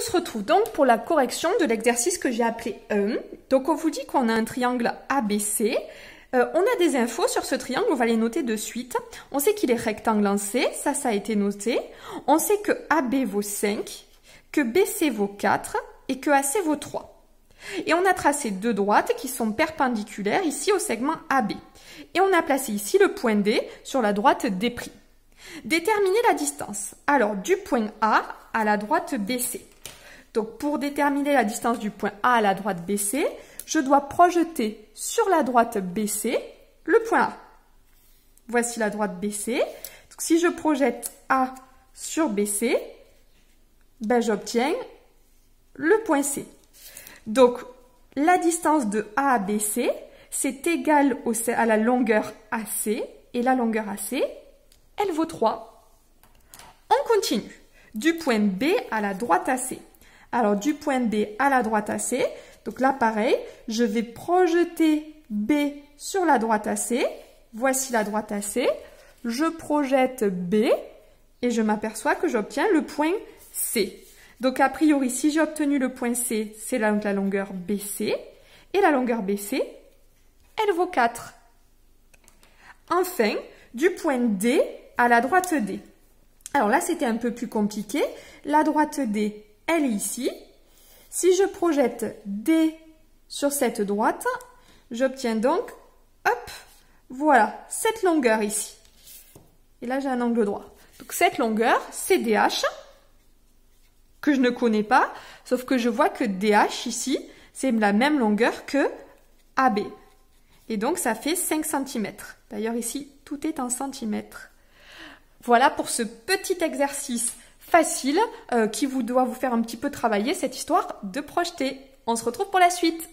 se retrouve donc pour la correction de l'exercice que j'ai appelé 1. Donc on vous dit qu'on a un triangle ABC. On a des infos sur ce triangle, on va les noter de suite. On sait qu'il est rectangle en C, ça a été noté. On sait que AB vaut 5, que BC vaut 4 et que AC vaut 3. Et on a tracé deux droites qui sont perpendiculaires ici au segment AB. Et on a placé ici le point D sur la droite D'. Déterminer la distance. Alors, du point A à la droite BC. Donc, pour déterminer la distance du point A à la droite BC, je dois projeter sur la droite BC le point A. Voici la droite BC. Donc, si je projette A sur BC, ben, j'obtiens le point C. Donc, la distance de A à BC, c'est égal à la longueur AC. Et la longueur AC, elle vaut 3. On continue. Du point B à la droite AC. Alors, du point B à la droite AC, donc là, pareil, je vais projeter B sur la droite AC. Voici la droite AC. Je projette B et je m'aperçois que j'obtiens le point C. Donc, a priori, si j'ai obtenu le point C, c'est la longueur BC. Et la longueur BC, elle vaut 4. Enfin, du point D à la droite D. Alors là, c'était un peu plus compliqué. La droite D, elle est ici. Si je projette D sur cette droite, j'obtiens donc, hop, voilà, cette longueur ici. Et là, j'ai un angle droit. Donc cette longueur, c'est DH, que je ne connais pas, sauf que je vois que DH ici, c'est la même longueur que AB. Et donc, ça fait 5 cm. D'ailleurs, ici, tout est en centimètres. Voilà pour ce petit exercice facile qui doit vous faire un petit peu travailler cette histoire de projeter. On se retrouve pour la suite.